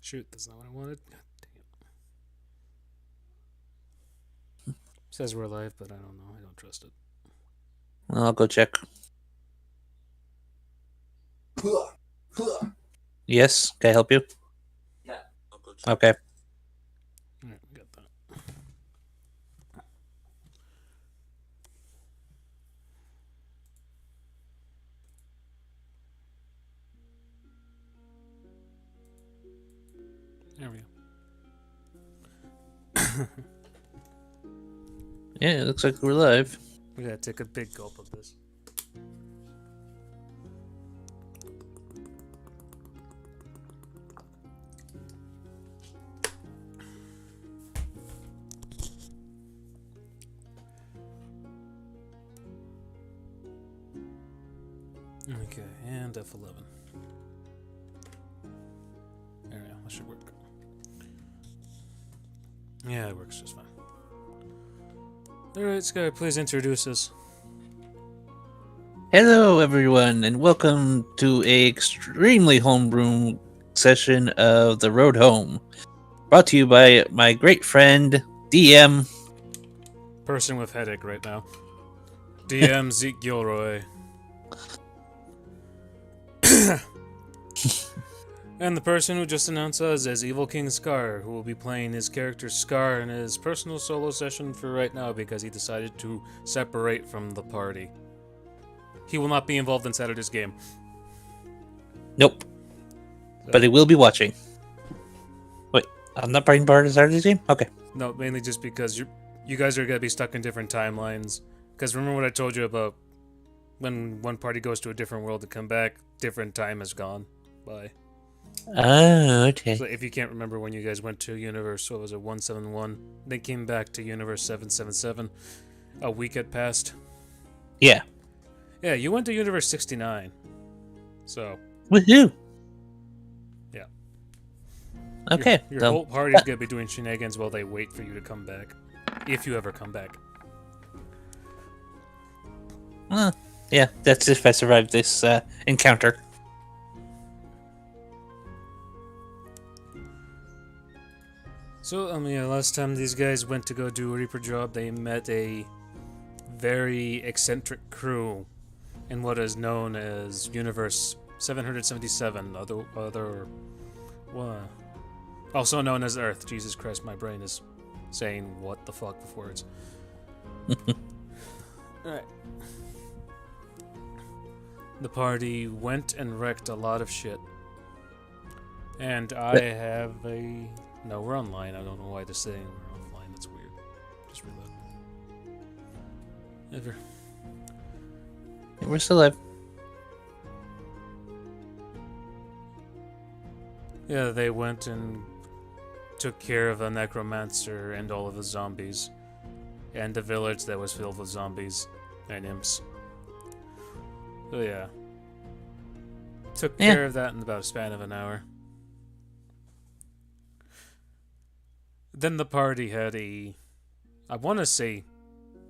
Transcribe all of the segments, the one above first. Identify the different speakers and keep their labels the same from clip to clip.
Speaker 1: Shoot, that's not what I wanted. God damn. Says we're live, but I don't know. I don't trust it.
Speaker 2: I'll go check. Yes, can I help you?
Speaker 3: Yeah.
Speaker 2: Okay.
Speaker 1: Alright, we got that. There we go.
Speaker 2: Yeah, it looks like we're live.
Speaker 1: We gotta take a big gulp of this. Okay, and F11. There we go. That should work. Yeah, it works just fine. Alright, Sky, please introduce us.
Speaker 2: Hello, everyone, and welcome to a extremely homebrew session of The Road Home. Brought to you by my great friend, DM.
Speaker 1: Person with headache right now. DM Zeke Gilroy. And the person who just announced us as Evil King Scar, who will be playing his character Scar in his personal solo session for right now because he decided to separate from the party. He will not be involved in Saturday's game.
Speaker 2: Nope. But he will be watching. Wait, I'm not playing part of Saturday's game? Okay.
Speaker 1: No, mainly just because you guys are going to be stuck in different timelines. Because remember what I told you about when one party goes to a different world to come back, different time has gone by.
Speaker 2: Oh, okay.
Speaker 1: So if you can't remember when you guys went to Universe, what was it, 171, then came back to Universe 777, a week had passed.
Speaker 2: Yeah.
Speaker 1: Yeah, you went to Universe 69. So,
Speaker 2: Woohoo!
Speaker 1: yeah.
Speaker 2: Okay.
Speaker 1: Your
Speaker 2: so-
Speaker 1: whole party's going to be doing shenanigans while they wait for you to come back. If you ever come back.
Speaker 2: yeah, that's if I survive this encounter.
Speaker 1: So, last time these guys went to go do a Reaper job, they met a very eccentric crew in what is known as Universe 777, also known as Earth. Jesus Christ, my brain is saying what the fuck before it's... Alright. The party went and wrecked a lot of shit. And I have a... No, we're online. I don't know why they're saying we're offline. That's weird. Just reload. Ever.
Speaker 2: We're still live.
Speaker 1: Yeah, they went and took care of a necromancer and all of the zombies. And a village that was filled with zombies and imps. So yeah. Took care of that in about a span of an hour. Then the party had I want to say,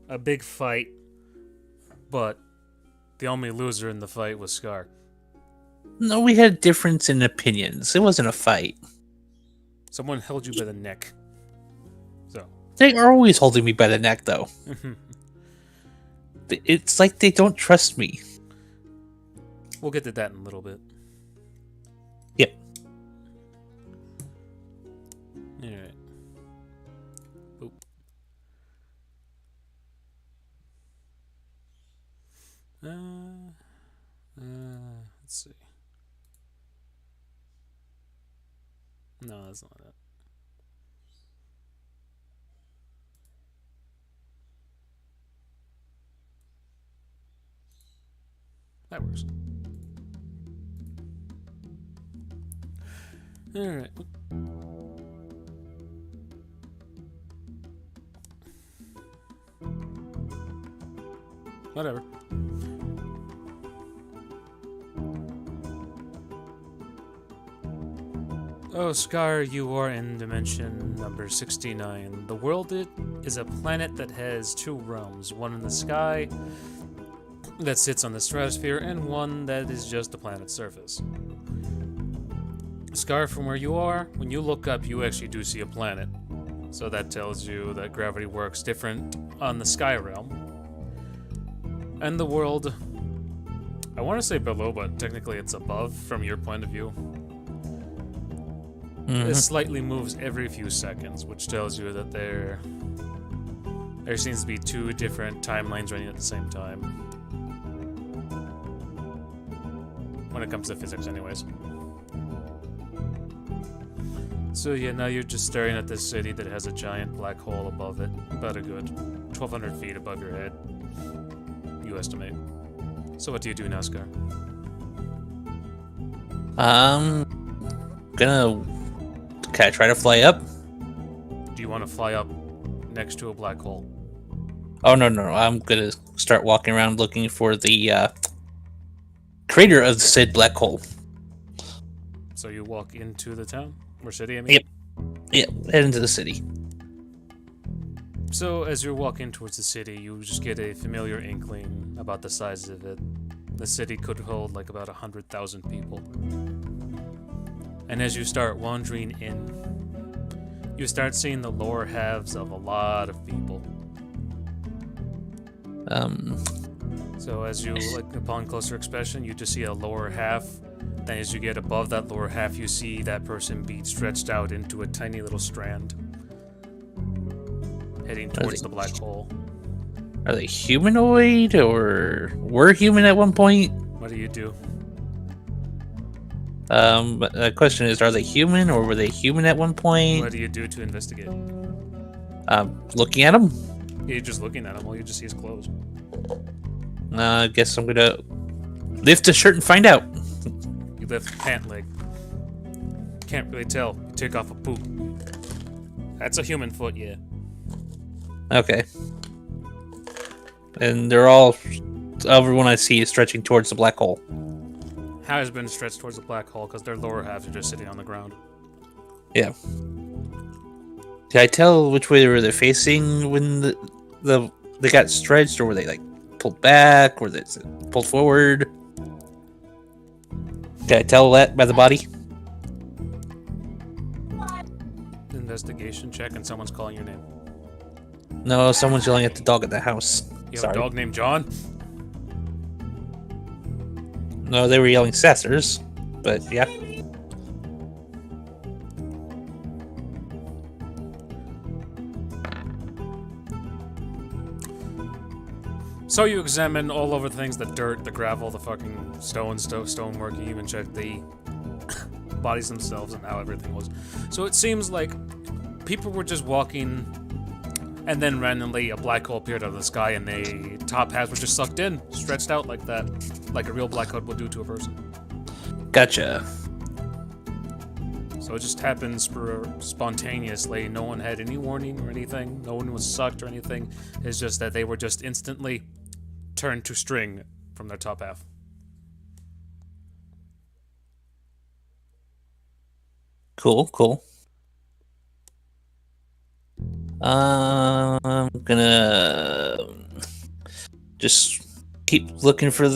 Speaker 1: a big fight, but the only loser in the fight was Scar.
Speaker 2: No, we had a difference in opinions. It wasn't a fight.
Speaker 1: Someone held you by the neck. So.
Speaker 2: They are always holding me by the neck, though. It's like they don't trust me.
Speaker 1: We'll get to that in a little bit.
Speaker 2: Yep.
Speaker 1: Alright. Oop. Let's see. No, that's not it. That works. Alright. Whatever. Oh, Scar, you are in dimension number 69. The world is a planet that has two realms, one in the sky that sits on the stratosphere, and one that is just the planet's surface. Scar, from where you are, when you look up, you actually do see a planet. So that tells you that gravity works different on the sky realm. And the world, I want to say below, but technically it's above from your point of view. It slightly moves every few seconds, which tells you that there seems to be two different timelines running at the same time. When it comes to physics, anyways. So yeah, now you're just staring at this city that has a giant black hole above it, about a good 1,200 feet above your head, you estimate. So what do you do now, Scar?
Speaker 2: Can I try to fly up?
Speaker 1: Do you want to fly up next to a black hole?
Speaker 2: Oh, no. I'm gonna start walking around looking for the crater of the said black hole.
Speaker 1: So you walk into the town? Or city, I mean?
Speaker 2: Yep, head into the city.
Speaker 1: So as you're walking towards the city, you just get a familiar inkling about the size of it. The city could hold like about 100,000 people. And as you start wandering in, you start seeing the lower halves of a lot of people. So as you, upon closer inspection, you just see a lower half. Then as you get above that lower half, you see that person be stretched out into a tiny little strand, heading towards the black hole.
Speaker 2: Are they humanoid, or were human at one point?
Speaker 1: What do you do?
Speaker 2: But the question is, are they human, or were they human at one point?
Speaker 1: What do you do to investigate?
Speaker 2: Looking at them?
Speaker 1: You're just looking at him. All you just see is clothes.
Speaker 2: I guess I'm gonna lift a shirt and find out.
Speaker 1: You lift the pant leg. Can't really tell. You take off a boot. That's a human foot, yeah.
Speaker 2: Okay. And they're all... Everyone I see is stretching towards the black hole.
Speaker 1: Has been stretched towards the black hole because their lower halves are just sitting on the ground.
Speaker 2: Yeah. Did I tell which way they were facing when they got stretched, or were they like pulled back, or they pulled forward? Did I tell that by the body?
Speaker 1: Investigation check, and someone's calling your name.
Speaker 2: No, someone's yelling at the dog at the house.
Speaker 1: You have a dog named John?
Speaker 2: No, they were yelling Sassers, but yeah.
Speaker 1: So you examine all over things, the dirt, the gravel, the fucking stonework. You even check the bodies themselves and how everything was. So it seems like people were just walking, and then randomly a black hole appeared out of the sky, and the top halves were just sucked in, stretched out like that, like a real black hole would do to a person.
Speaker 2: Gotcha.
Speaker 1: So it just happened spontaneously. No one had any warning or anything. No one was sucked or anything. It's just that they were just instantly turned to string from their top half.
Speaker 2: Cool. I'm gonna just keep looking for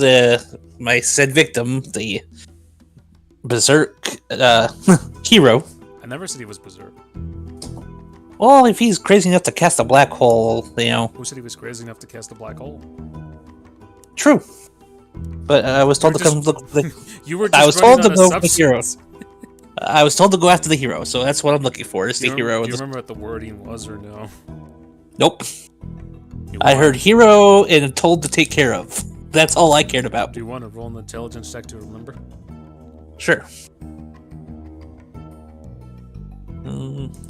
Speaker 2: my said victim, the berserk hero.
Speaker 1: I never said he was berserk.
Speaker 2: Well, if he's crazy enough to cast a black hole, you know.
Speaker 1: Who said he was crazy enough to cast a black hole?
Speaker 2: True. But I was told to come look for the...
Speaker 1: You were just
Speaker 2: I was told to go for the hero.
Speaker 1: substance.
Speaker 2: I was told to go after the hero, so that's what I'm looking for, is the hero.
Speaker 1: Do you remember what the wording was or no?
Speaker 2: Nope. I heard hero and told to take care of. That's all I cared about.
Speaker 1: Do you want to roll an intelligence check to remember?
Speaker 2: Sure.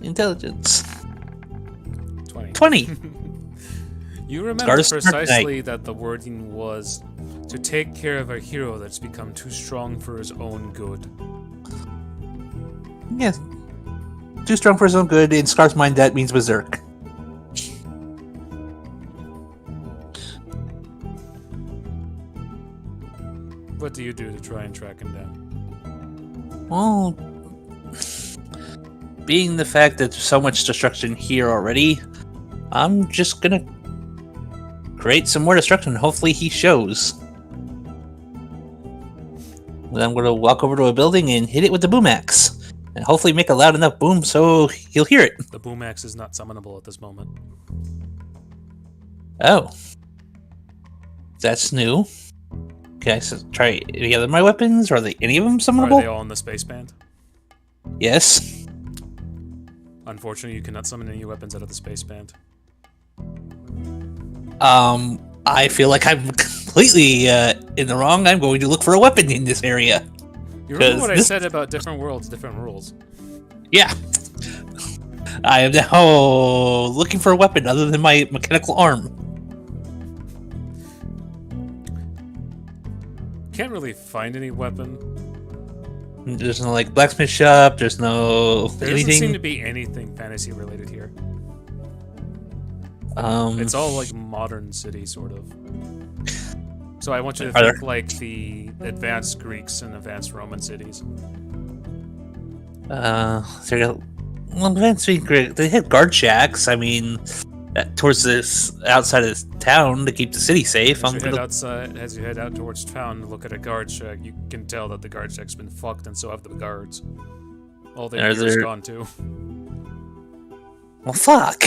Speaker 2: Intelligence. 20.
Speaker 1: You remember precisely that the wording was to take care of a hero that's become too strong for his own good.
Speaker 2: Yes. Too strong for his own good. In Scar's mind, that means berserk.
Speaker 1: What do you do to try and track him down?
Speaker 2: Well, being the fact that there's so much destruction here already, I'm just gonna create some more destruction. Hopefully he shows. Then I'm gonna walk over to a building and hit it with the boom axe. And hopefully make a loud enough boom so he'll hear it.
Speaker 1: The boom axe is not summonable at this moment.
Speaker 2: Oh. That's new. Can I try any other of my weapons? Are any of them
Speaker 1: Are
Speaker 2: summonable?
Speaker 1: they all in the space band?
Speaker 2: Yes.
Speaker 1: Unfortunately, you cannot summon any weapons out of the space band.
Speaker 2: I feel like I'm completely in the wrong. I'm going to look for a weapon in this area.
Speaker 1: You remember what I said about different worlds, different rules?
Speaker 2: Yeah. I am now looking for a weapon other than my mechanical arm.
Speaker 1: Can't really find any weapon.
Speaker 2: There's no like blacksmith shop. There's no
Speaker 1: There
Speaker 2: anything.
Speaker 1: doesn't seem to be anything fantasy related here. It's all like modern city sort of. So I want you to think like the advanced Greeks and advanced Roman cities.
Speaker 2: Advanced Greek. They have guard shacks. I mean, towards this outside of this town to keep the city safe.
Speaker 1: As you head out towards town, look at a guard shack. You can tell that the guard shack's been fucked, and so have the guards. All the gear's gone too.
Speaker 2: Well, fuck.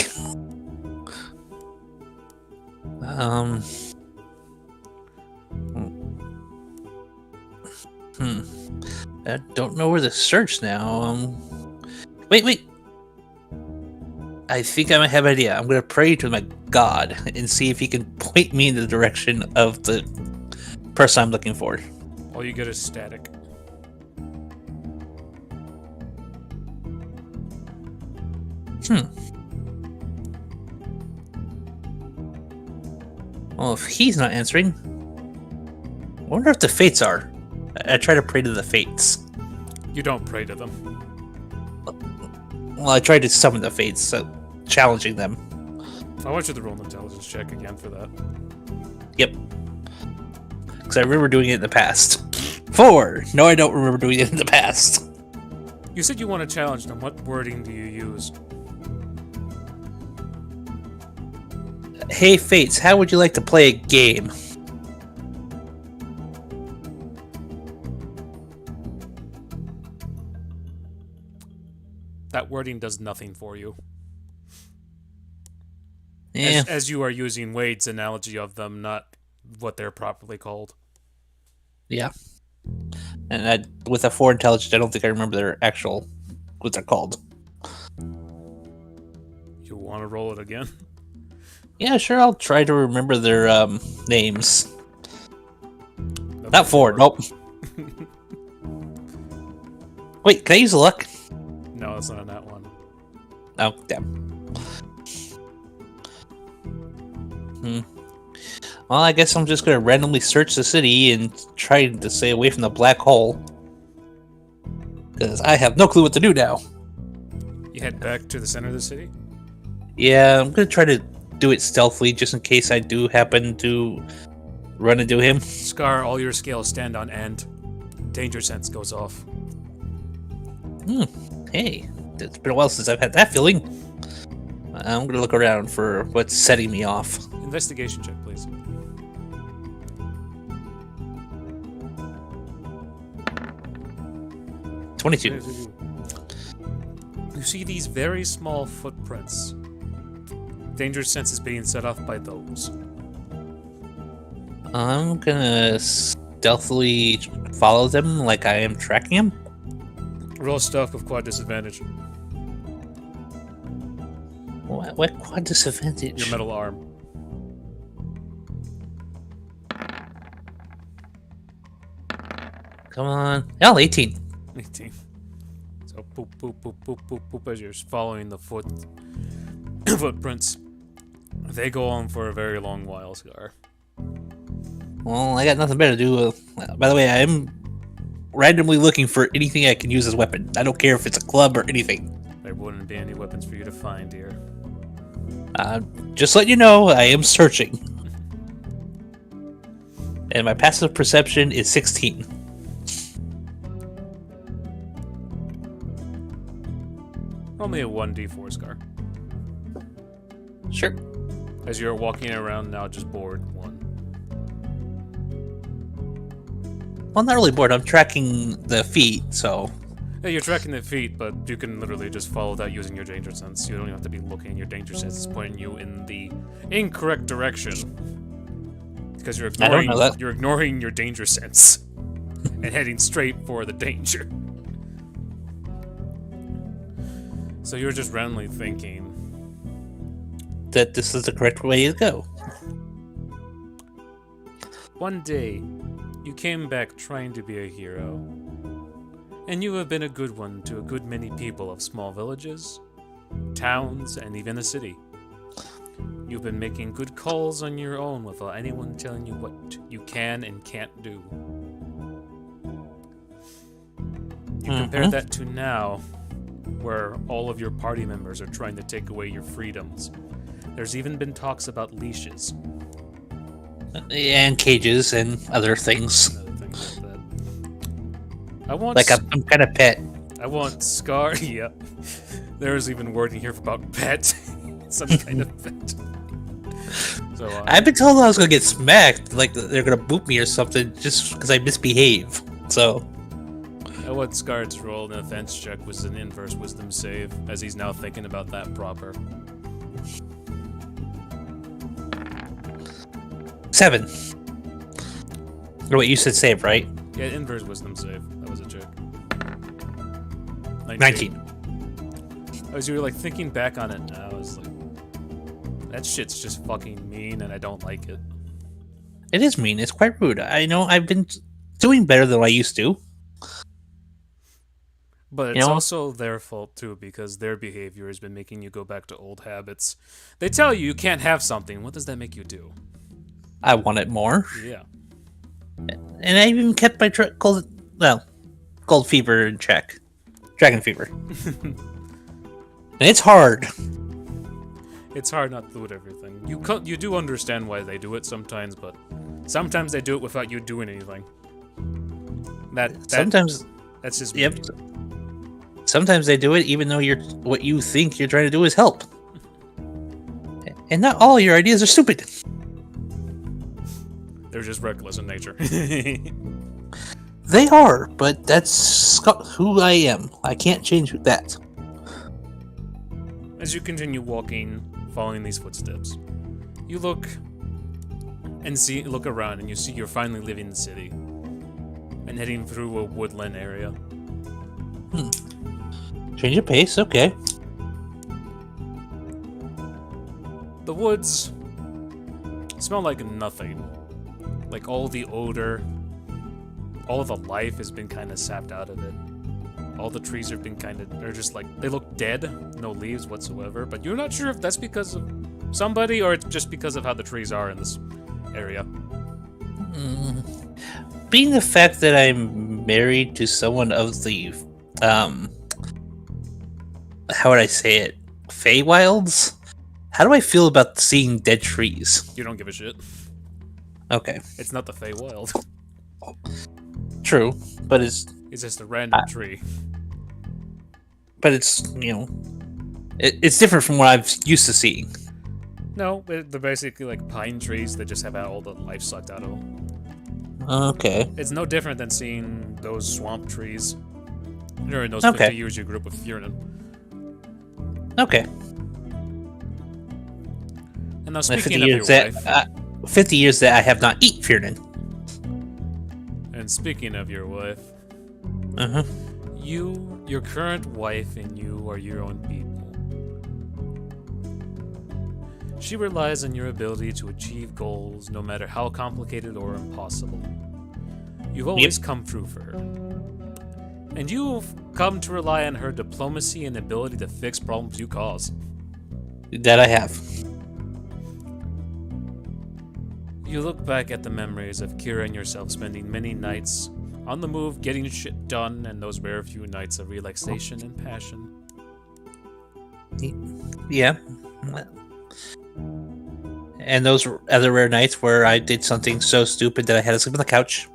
Speaker 2: I don't know where to search now. Wait. I think I might have an idea. I'm gonna pray to my god and see if he can point me in the direction of the person I'm looking for.
Speaker 1: All you get is static.
Speaker 2: Well, if he's not answering, I wonder if the fates are. I try to pray to the fates.
Speaker 1: You don't pray to them.
Speaker 2: Well, I tried to summon the fates, challenging them.
Speaker 1: I want you to roll an intelligence check again for that.
Speaker 2: Yep. Because I remember doing it in the past. 4! No, I don't remember doing it in the past.
Speaker 1: You said you want to challenge them. What wording do you use?
Speaker 2: Hey, Fates, how would you like to play a game?
Speaker 1: That wording does nothing for you.
Speaker 2: Yeah.
Speaker 1: As you are using Wade's analogy of them, not what they're properly called.
Speaker 2: Yeah. And with a 4 intelligence, I don't think I remember their actual what they're called.
Speaker 1: You want to roll it again?
Speaker 2: Yeah, sure. I'll try to remember their names. Not 4. Nope. Wait, can I use luck?
Speaker 1: No, it's not on that one.
Speaker 2: Oh, damn. Well, I guess I'm just gonna randomly search the city and try to stay away from the black hole. Because I have no clue what to do now.
Speaker 1: You head back to the center of the city?
Speaker 2: Yeah, I'm gonna try to do it stealthily just in case I do happen to run into him.
Speaker 1: Scar, all your scales stand on end. Danger sense goes off.
Speaker 2: Hey, it's been a while since I've had that feeling. I'm gonna look around for what's setting me off.
Speaker 1: Investigation check, please.
Speaker 2: $22.
Speaker 1: You see these very small footprints. Danger sense is being set off by those.
Speaker 2: I'm gonna stealthily follow them like I am tracking them.
Speaker 1: Roll stealth with quad disadvantage.
Speaker 2: What quad disadvantage?
Speaker 1: Your metal arm.
Speaker 2: Come on. Oh, 18.
Speaker 1: 18. So boop, boop, boop, boop, boop, boop as you're following the footprints. They go on for a very long while, Scar.
Speaker 2: Well, I got nothing better to do. By the way, I am randomly looking for anything I can use as a weapon. I don't care if it's a club or anything.
Speaker 1: There wouldn't be any weapons for you to find here.
Speaker 2: Just letting you know, I am searching. And my passive perception is 16.
Speaker 1: Only a 1d4, Scar.
Speaker 2: Sure.
Speaker 1: As you're walking around now, just bored. 1.
Speaker 2: Well, I'm not really bored. I'm tracking the feet, so...
Speaker 1: Yeah, you're tracking the feet, but you can literally just follow without using your danger sense. You don't even have to be looking. Your danger sense is pointing you in the incorrect direction. Because you're
Speaker 2: I don't
Speaker 1: ignoring
Speaker 2: know that.
Speaker 1: you're ignoring your danger sense and heading straight for the danger. So you're just randomly thinking
Speaker 2: That this is the correct way to go.
Speaker 1: one day you came back trying to be a hero. And you have been a good one to a good many people of small villages, towns, and even the city. You've been making good calls on your own without anyone telling you what you can and can't do. You compare that to now, where all of your party members are trying to take away your freedoms. There's even been talks about leashes.
Speaker 2: And cages and other things.
Speaker 1: Other things like that. I want
Speaker 2: Like some kind of pet.
Speaker 1: I want Scar. Yeah. There's even wording here about pet. Some kind of pet. So
Speaker 2: I've been told I was gonna get smacked, like they're gonna boot me or something, just because I misbehave. So
Speaker 1: I want Scar to roll an offense check was an inverse wisdom save, as he's now thinking about that proper.
Speaker 2: 7. Or wait, you said save, right?
Speaker 1: Yeah, inverse wisdom save. That was a check.
Speaker 2: 19.
Speaker 1: As you were like thinking back on it now, I was like, that shit's just fucking mean, and I don't like it.
Speaker 2: It is mean. It's quite rude. I know I've been doing better than I used to.
Speaker 1: But it's also their fault too, because their behavior has been making you go back to old habits. They tell you can't have something. What does that make you do?
Speaker 2: I want it more.
Speaker 1: Yeah.
Speaker 2: And I even kept my cold fever in check. Dragon fever. And it's hard.
Speaker 1: It's hard not to do it everything. You do understand why they do it sometimes, but sometimes they do it without you doing anything.
Speaker 2: Sometimes
Speaker 1: that's just
Speaker 2: yep. Sometimes they do it even though what you think you're trying to do is help. And not all your ideas are stupid.
Speaker 1: They're just reckless in nature.
Speaker 2: They are, but that's who I am. I can't change that.
Speaker 1: As you continue walking, following these footsteps, you look around and you see you're finally leaving the city and heading through a woodland area.
Speaker 2: Change of pace, okay.
Speaker 1: The woods smell like nothing. Like all the odor, all of the life has been kind of sapped out of it. All the trees have been they're just like, they look dead, no leaves whatsoever, but you're not sure if that's because of somebody or it's just because of how the trees are in this area.
Speaker 2: Being the fact that I'm married to someone of the, how would I say it, Feywilds? How do I feel about seeing dead trees?
Speaker 1: You don't give a shit.
Speaker 2: Okay.
Speaker 1: It's not the Feywild.
Speaker 2: True, but it's
Speaker 1: just a random tree.
Speaker 2: But it's, it's different from what I've used to seeing.
Speaker 1: No, they're basically like pine trees that just have all the life sucked out of them.
Speaker 2: Okay.
Speaker 1: It's no different than seeing those swamp trees during those 50 years you grew up with Fiernan.
Speaker 2: Okay.
Speaker 1: And now speaking of your wife...
Speaker 2: 50 years that I have not eaten Fiernan.
Speaker 1: And speaking of your wife...
Speaker 2: Uh-huh.
Speaker 1: Your current wife and you are your own people. She relies on your ability to achieve goals, no matter how complicated or impossible. You've always come through for her. And you've come to rely on her diplomacy and ability to fix problems you cause.
Speaker 2: That I have.
Speaker 1: You look back at the memories of Kira and yourself spending many nights on the move, getting shit done, and those rare few nights of relaxation and passion.
Speaker 2: Yeah. And those other rare nights where I did something so stupid that I had to sleep on the couch.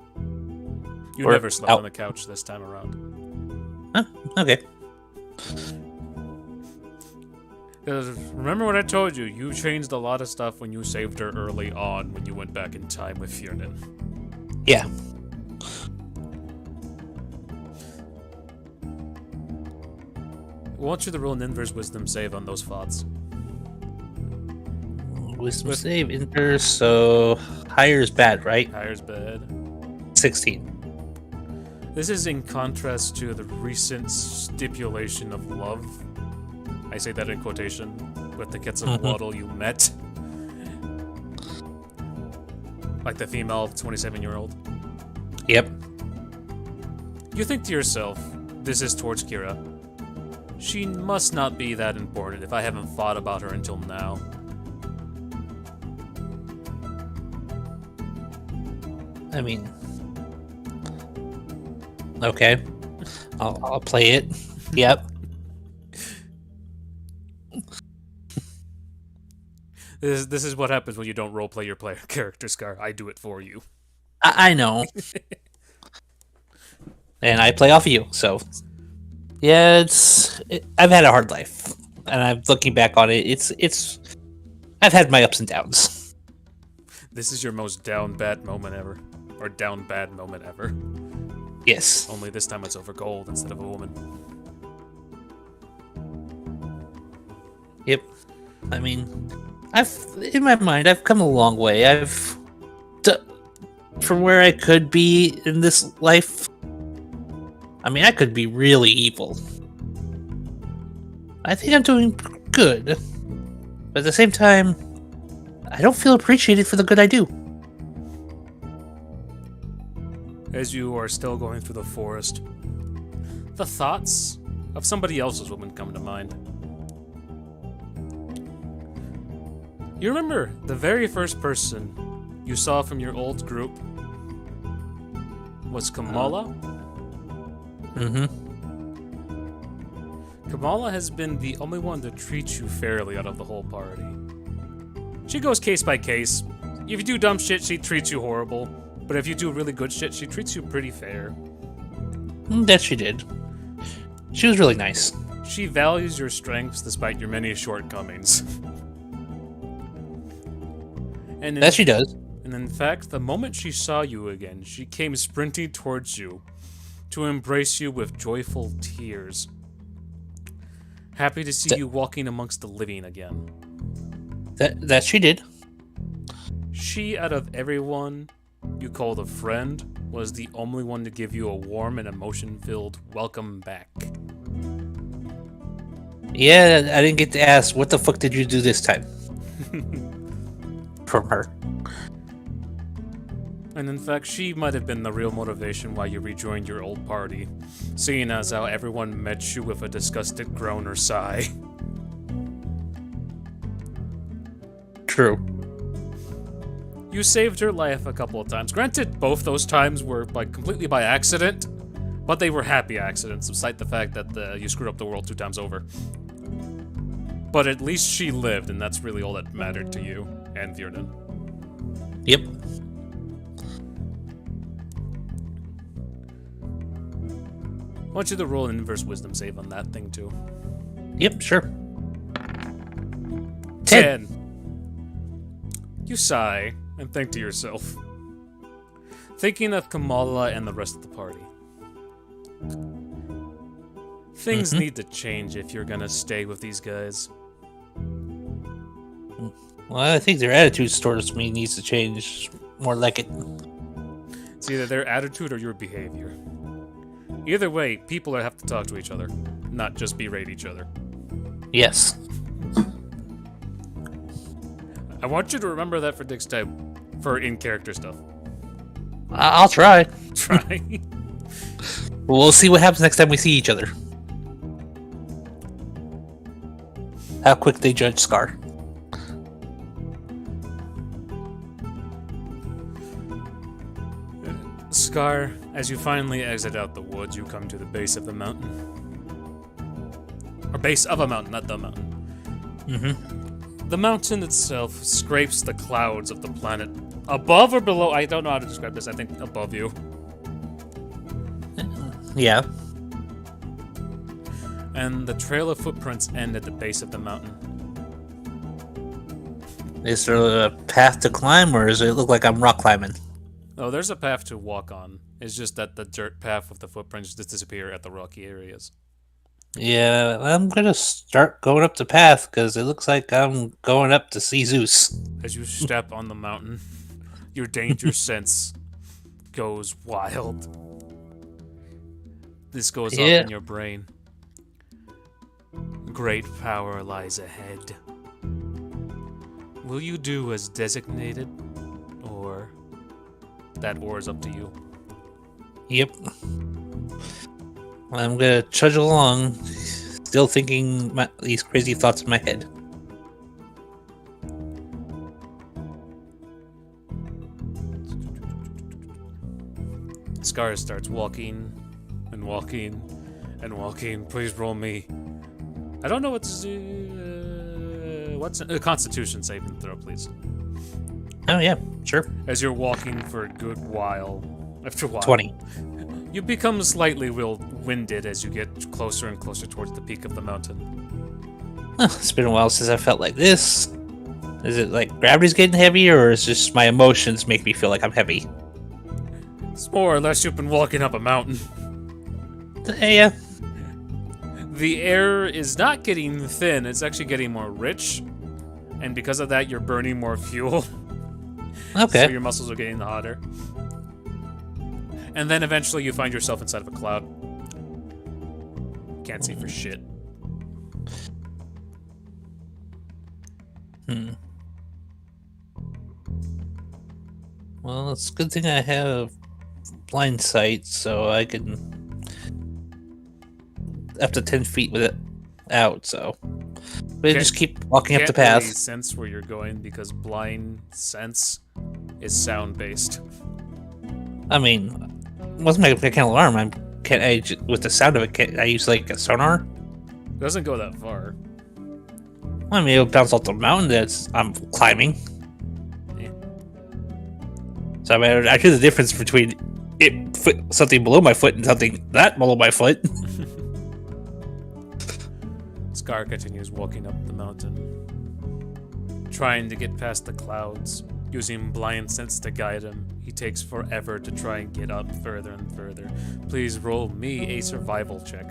Speaker 1: You never slept on the couch this time around.
Speaker 2: Huh? Okay.
Speaker 1: Remember what I told you? You changed a lot of stuff when you saved her early on when you went back in time with Fiernan.
Speaker 2: Yeah.
Speaker 1: I want you to roll an inverse wisdom save on those thoughts.
Speaker 2: Wisdom save, inverse, so higher is bad, right?
Speaker 1: Hire's bad.
Speaker 2: 16.
Speaker 1: This is in contrast to the recent stipulation of love. I say that in quotation, with the Quetzalcoatl you met. Like the female 27-year-old.
Speaker 2: Yep.
Speaker 1: You think to yourself, this is towards Kira. She must not be that important if I haven't thought about her until now.
Speaker 2: I mean, okay, I'll play it. Yep.
Speaker 1: This is what happens when you don't roleplay your player character, Scar. I do it for you.
Speaker 2: I know. And I play off of you, so yeah, I've had a hard life, and I'm looking back on it. It's I've had my ups and downs.
Speaker 1: This is your most down bad moment ever, or down bad moment ever.
Speaker 2: Yes.
Speaker 1: Only this time it's over gold instead of a woman.
Speaker 2: Yep. I mean, in my mind, I've come a long way. From where I could be in this life. I mean, I could be really evil. I think I'm doing good. But at the same time, I don't feel appreciated for the good I do.
Speaker 1: As you are still going through the forest, the thoughts of somebody else's woman come to mind. You remember the very first person you saw from your old group was Kamala?
Speaker 2: Mm-hmm.
Speaker 1: Kamala has been the only one to treat you fairly out of the whole party. She goes case by case. If you do dumb shit, she treats you horrible. But if you do really good shit, she treats you pretty fair.
Speaker 2: That she did. She was really nice.
Speaker 1: She values your strengths despite your many shortcomings.
Speaker 2: That she does.
Speaker 1: And in fact, the moment she saw you again, she came sprinting towards you to embrace you with joyful tears. Happy to see you walking amongst the living again.
Speaker 2: That she did.
Speaker 1: She, out of everyone you called a friend, was the only one to give you a warm and emotion-filled welcome back.
Speaker 2: Yeah, I didn't get to ask, what the fuck did you do this time? From her.
Speaker 1: And in fact, she might have been the real motivation why you rejoined your old party, seeing as how everyone met you with a disgusted groan or sigh.
Speaker 2: True.
Speaker 1: You saved her life a couple of times. Granted, both those times were completely by accident, but they were happy accidents, despite the fact that you screwed up the world 2 times over. But at least she lived, and that's really all that mattered to you and Viernan.
Speaker 2: Yep.
Speaker 1: I want you to roll an inverse wisdom save on that thing, too.
Speaker 2: Yep, sure.
Speaker 1: 10. You sigh and think to yourself, thinking of Kamala and the rest of the party. Things need to change if you're gonna stay with these guys.
Speaker 2: Well, I think their attitude towards me needs to change. More like it.
Speaker 1: It's either their attitude or your behavior. Either way, people have to talk to each other, not just berate each other.
Speaker 2: Yes.
Speaker 1: I want you to remember that for next time, for in-character stuff.
Speaker 2: I'll try.
Speaker 1: Try.
Speaker 2: We'll see what happens next time we see each other. How quick they judge Scar.
Speaker 1: Scar, as you finally exit out the woods, you come to the base of the mountain. Or base of a mountain, not the mountain. The mountain itself scrapes the clouds of the planet. Above or below? I don't know how to describe this. I think above you.
Speaker 2: Yeah.
Speaker 1: And the trail of footprints end at the base of the mountain.
Speaker 2: Is there a path to climb, or does it look like I'm rock climbing?
Speaker 1: Oh, there's a path to walk on. It's just that the dirt path with the footprints just disappear at the rocky areas.
Speaker 2: Yeah, I'm gonna start going up the path because it looks like I'm going up to see Zeus.
Speaker 1: As you step on the mountain, your danger sense goes wild. This goes off
Speaker 2: Yeah.
Speaker 1: in your brain. Great power lies ahead. Will you do as designated, or that war is up to you?
Speaker 2: Yep. I'm gonna trudge along, still thinking these crazy thoughts in my head.
Speaker 1: Scar starts walking and walking and walking. Please roll me. I don't know what to do. What's a Constitution saving throw, please?
Speaker 2: Oh yeah, sure.
Speaker 1: As you're walking for a good while, after a while,
Speaker 2: 20.
Speaker 1: you become slightly winded as you get closer and closer towards the peak of the mountain.
Speaker 2: It's been a while since I felt like this. Is it like gravity's getting heavier, or is just my emotions make me feel like I'm heavy?
Speaker 1: It's more or less you've been walking up a mountain.
Speaker 2: Yeah.
Speaker 1: The air is not getting thin, it's actually getting more rich. And because of that, you're burning more fuel.
Speaker 2: Okay.
Speaker 1: So your muscles are getting hotter. And then eventually you find yourself inside of a cloud. Can't see for shit.
Speaker 2: Well, it's a good thing I have blind sight, so I can up to 10 feet with it out. So we just keep walking up the
Speaker 1: Can't really
Speaker 2: path.
Speaker 1: sense where you're going because blind sense is sound based.
Speaker 2: I mean, wasn't my mechanical alarm? With the sound of it, can I use like a sonar?
Speaker 1: It doesn't go that far.
Speaker 2: I mean, it'll bounce off the mountain that I'm climbing.
Speaker 1: Yeah.
Speaker 2: So I mean, I hear the difference between something below my foot and something that below my foot.
Speaker 1: Scar continues walking up the mountain, trying to get past the clouds. Using blind sense to guide him, he takes forever to try and get up further and further. Please roll me a survival check.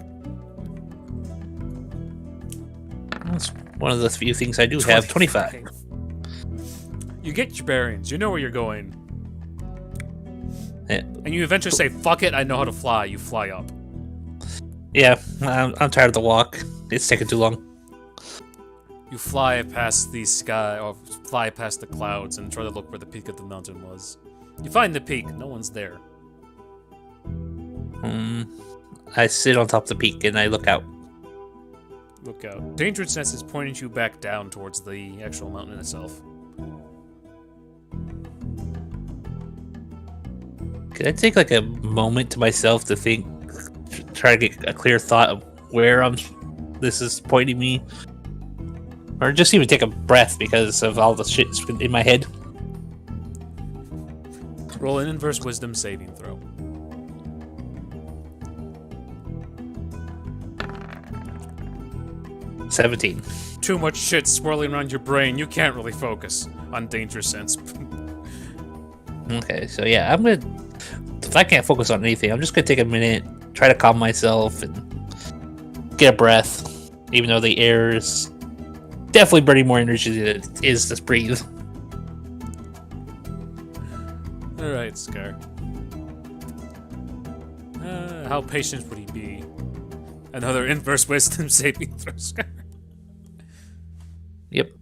Speaker 2: That's one of the few things I do have. 25.
Speaker 1: You get your bearings. You know where you're going.
Speaker 2: Yeah.
Speaker 1: And you eventually say, fuck it, I know how to fly. You fly up.
Speaker 2: Yeah, I'm tired of the walk. It's taking too long.
Speaker 1: You fly past the sky, or fly past the clouds, and try to look where the peak of the mountain was. You find the peak. No one's there.
Speaker 2: I sit on top of the peak and I look out.
Speaker 1: Look out. Dangerousness is pointing you back down towards the actual mountain itself.
Speaker 2: Could I take like a moment to myself to think, try to get a clear thought of where this is pointing me? Or just even take a breath because of all the shit in my head?
Speaker 1: Roll an inverse wisdom saving throw.
Speaker 2: $17.
Speaker 1: Too much shit swirling around your brain. You can't really focus on danger sense.
Speaker 2: Okay, so yeah, I'm gonna. If I can't focus on anything, I'm just gonna take a minute, try to calm myself, and get a breath. Even though the air is definitely burning more energy than it is to breathe.
Speaker 1: Alright, Scar. How patient would he be? Another inverse wisdom saving throw, Scar.
Speaker 2: Yep.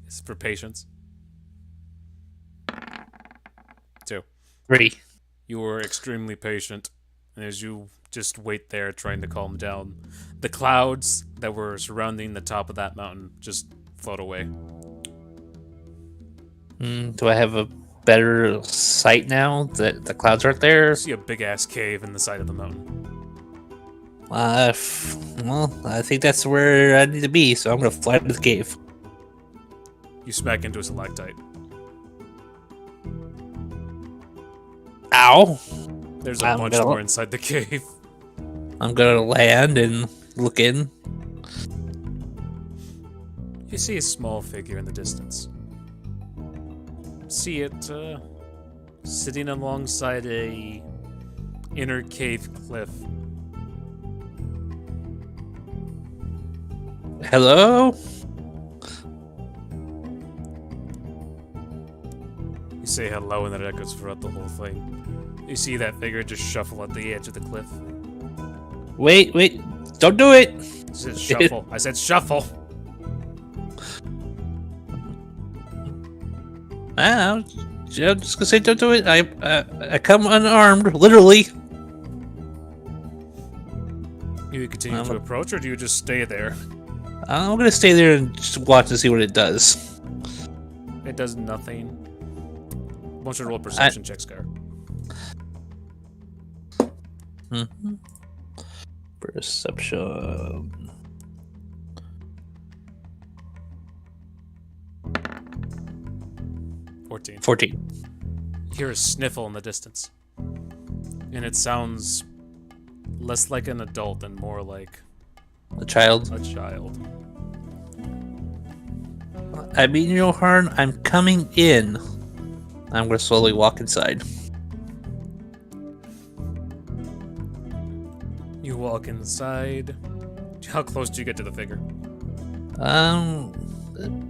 Speaker 1: It's for patience. 2.
Speaker 2: 3.
Speaker 1: You were extremely patient, and as you just wait there trying to calm down, the clouds that were surrounding the top of that mountain just float away.
Speaker 2: Do I have a better sight now that the clouds aren't there?
Speaker 1: You see a big-ass cave in the side of the mountain.
Speaker 2: Well, I think that's where I need to be, so I'm gonna fly to the cave.
Speaker 1: You smack into a stalactite.
Speaker 2: Ow!
Speaker 1: There's a bunch more inside the cave.
Speaker 2: I'm gonna land and look in.
Speaker 1: You see a small figure in the distance. See it sitting alongside a inner cave cliff.
Speaker 2: Hello?
Speaker 1: You say hello and then it echoes throughout the whole thing. You see that figure just shuffle at the edge of the cliff.
Speaker 2: Wait, don't do it!
Speaker 1: I said shuffle. I said shuffle.
Speaker 2: I'm just gonna say don't do it. I come unarmed, literally.
Speaker 1: Do you continue to approach, or do you just stay there?
Speaker 2: I'm gonna stay there and just watch and see what it does.
Speaker 1: It does nothing. Why don't you roll a perception check, Scar?
Speaker 2: Perception. 14.
Speaker 1: You hear a sniffle in the distance. And it sounds less like an adult and more like
Speaker 2: A child.
Speaker 1: a child.
Speaker 2: I mean no harm. I'm coming in. I'm gonna slowly walk inside.
Speaker 1: You walk inside. How close do you get to the figure?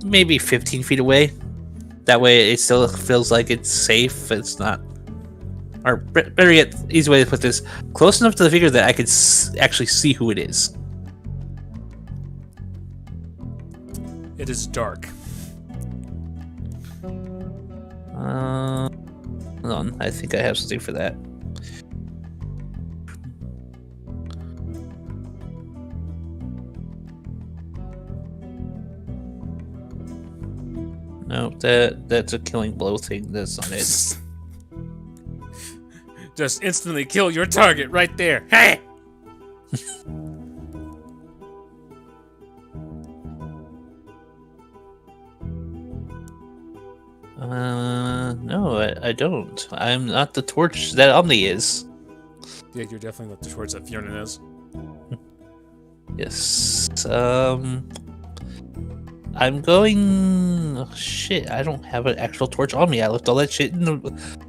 Speaker 2: Maybe 15 feet away. That way it still feels like it's safe. It's not. Or better yet, easy way to put this: close enough to the figure that I can actually see who it is.
Speaker 1: It is dark.
Speaker 2: Hold on, I think I have something for that. No, that's a killing blow thing. That's not it.
Speaker 1: Just instantly kill your target right there. Hey!
Speaker 2: No, I don't. I'm not the torch that Omni is.
Speaker 1: Yeah, you're definitely not the torch that Fiernan is.
Speaker 2: Yes. I'm going. Oh, shit, I don't have an actual torch on me. I left all that shit in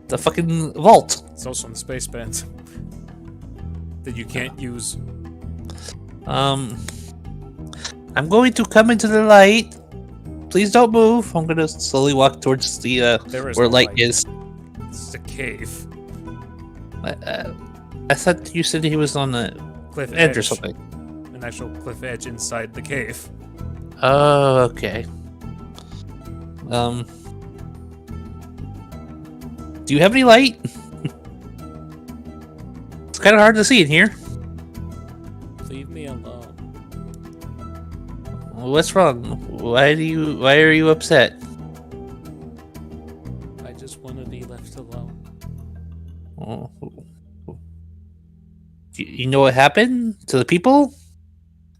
Speaker 2: the fucking vault.
Speaker 1: It's also in the space band that you can't use.
Speaker 2: I'm going to come into the light. Please don't move. I'm gonna slowly walk towards the where
Speaker 1: no
Speaker 2: light
Speaker 1: light.
Speaker 2: is.
Speaker 1: It's a cave.
Speaker 2: I thought you said he was on the
Speaker 1: Cliff
Speaker 2: edge or
Speaker 1: edge.
Speaker 2: something.
Speaker 1: An actual cliff edge inside the cave.
Speaker 2: Oh, okay. Do you have any light? It's kind of hard to see in here.
Speaker 1: Leave me alone.
Speaker 2: What's wrong? Why are you upset?
Speaker 1: I just want to be left alone.
Speaker 2: Oh. You know what happened to the people?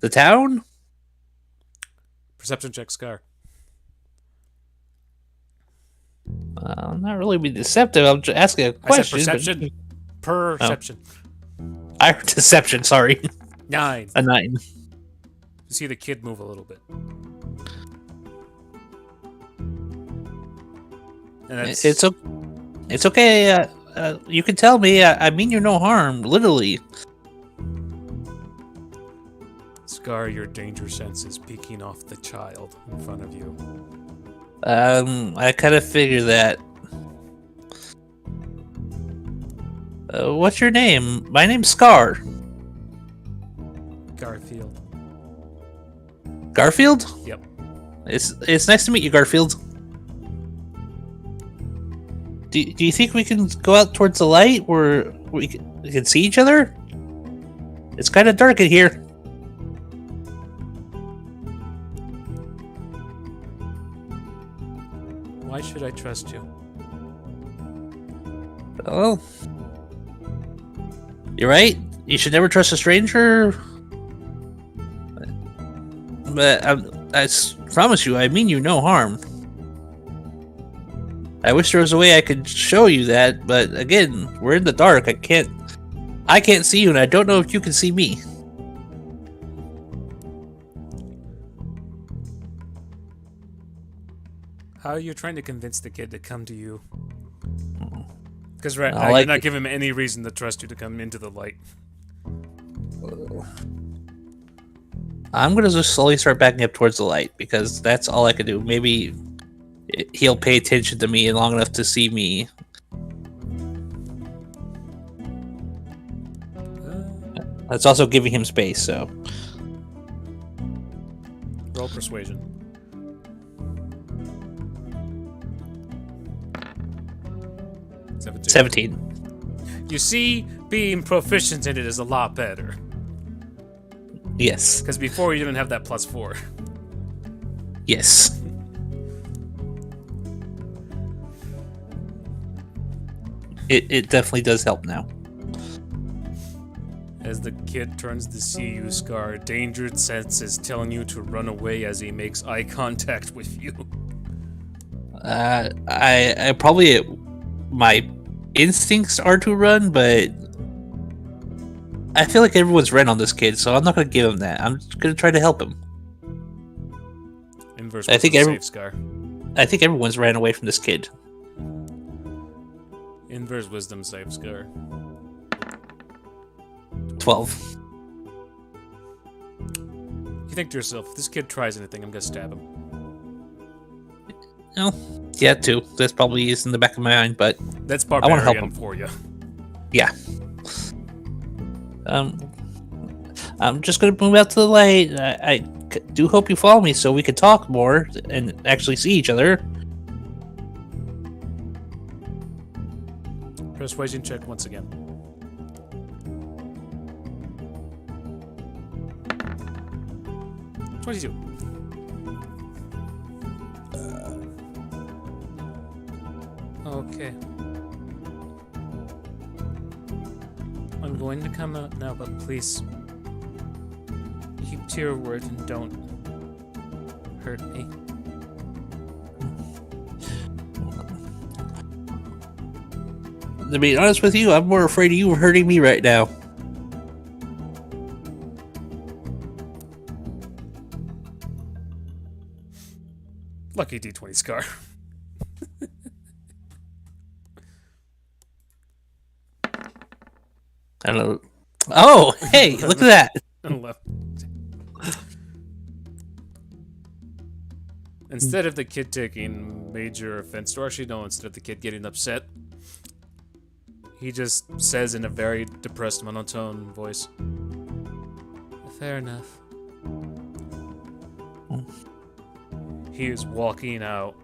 Speaker 2: The town?
Speaker 1: Perception check, Scar.
Speaker 2: I'm not really being deceptive. I'm just asking a question.
Speaker 1: I said perception. Perception.
Speaker 2: I heard deception. Sorry.
Speaker 1: 9.
Speaker 2: A 9.
Speaker 1: You see the kid move a little bit. And that's,
Speaker 2: It's okay. You can tell me. I mean you no harm. Literally.
Speaker 1: Scar, your danger sense is peeking off the child in front of you.
Speaker 2: I kind of figure that. What's your name? My name's Scar.
Speaker 1: Garfield.
Speaker 2: Garfield?
Speaker 1: Yep.
Speaker 2: It's nice to meet you, Garfield. Do you think we can go out towards the light where we can see each other? It's kind of dark in here.
Speaker 1: Why should I trust you?
Speaker 2: Oh. You're right. You should never trust a stranger. But I promise you, I mean you no harm. I wish there was a way I could show you that, but again, we're in the dark. I can't see you, and I don't know if you can see me.
Speaker 1: How are you trying to convince the kid to come to you? Because right
Speaker 2: I
Speaker 1: now
Speaker 2: like
Speaker 1: you're not
Speaker 2: it.
Speaker 1: giving him any reason to trust you to come into the light.
Speaker 2: I'm gonna just slowly start backing up towards the light because that's all I can do. Maybe he'll pay attention to me long enough to see me. That's also giving him space, so.
Speaker 1: Roll persuasion.
Speaker 2: 17.
Speaker 1: You see, being proficient in it is a lot better.
Speaker 2: Yes.
Speaker 1: Because before you didn't have that +4.
Speaker 2: Yes. It definitely does help now.
Speaker 1: As the kid turns to see you, Scar, Dangerous Sense is telling you to run away as he makes eye contact with you.
Speaker 2: I probably my instincts are to run, but I feel like everyone's ran on this kid, so I'm not gonna give him that. I'm just gonna try to help him.
Speaker 1: Inverse
Speaker 2: I think
Speaker 1: save, Scar.
Speaker 2: I think everyone's ran away from this kid.
Speaker 1: Inverse wisdom save, Scar.
Speaker 2: 12.
Speaker 1: You think to yourself, if this kid tries anything, I'm gonna stab him.
Speaker 2: No, yeah, 2. That's probably is in the back of my mind, but
Speaker 1: That's
Speaker 2: I want to help
Speaker 1: barbarian
Speaker 2: him
Speaker 1: for you.
Speaker 2: Yeah. I'm just gonna move out to the light. I do hope you follow me so we can talk more and actually see each other.
Speaker 1: Persuasion check once again. Uh, 22. Okay. I'm going to come out now, but please keep to your word and don't hurt me.
Speaker 2: To be honest with you, I'm more afraid of you hurting me right now.
Speaker 1: Lucky D20 Scar.
Speaker 2: I don't know. Oh, hey, look at that.
Speaker 1: Left. Instead of the kid taking major offense, or actually no, instead of the kid getting upset, he just says in a very depressed monotone voice, "Fair enough." He is walking out.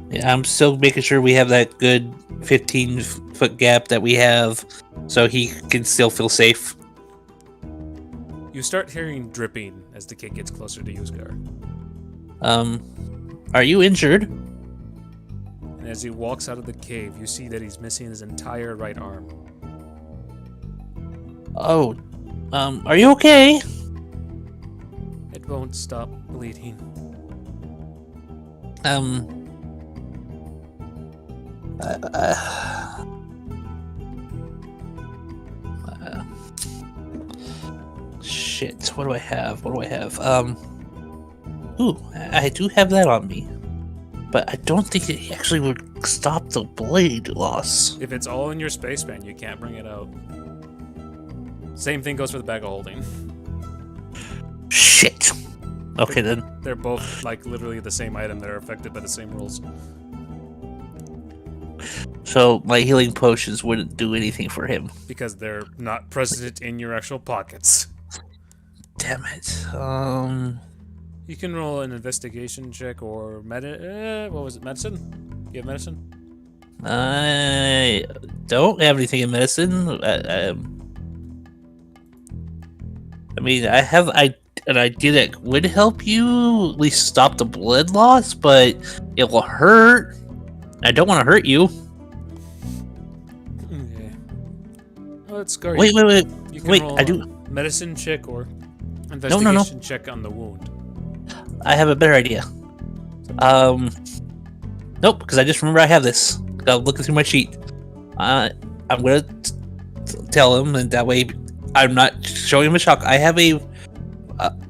Speaker 2: Yeah, I'm still making sure we have that good 15-foot gap that we have so he can still feel safe.
Speaker 1: You start hearing dripping as the kid gets closer to you, Scar.
Speaker 2: Are you injured?
Speaker 1: And as he walks out of the cave, you see that he's missing his entire right arm.
Speaker 2: Oh, are you okay?
Speaker 1: It won't stop bleeding.
Speaker 2: Shit, what do I have? Ooh, I do have that on me. But I don't think it actually would stop the blade loss.
Speaker 1: If it's all in your spaceman, you can't bring it out. Same thing goes for the bag of holding.
Speaker 2: Shit. Okay, then.
Speaker 1: They're both, like, literally the same item that are affected by the same rules.
Speaker 2: So my healing potions wouldn't do anything for him.
Speaker 1: Because they're not present in your actual pockets.
Speaker 2: Damn it.
Speaker 1: You can roll an investigation check or what was it, medicine? You have medicine?
Speaker 2: I don't have anything in medicine. I mean, I have an idea that would help you at least stop the blood loss, but it will hurt. I don't want to hurt you.
Speaker 1: Okay. Well, let's go.
Speaker 2: Wait.
Speaker 1: You can
Speaker 2: Wait,
Speaker 1: roll
Speaker 2: I do.
Speaker 1: a medicine check or investigation check on the wound.
Speaker 2: I have a better idea. Nope, because I just remember I have this. I'm looking through my sheet. I'm gonna tell him, and that way I'm not showing him a shock. I have a,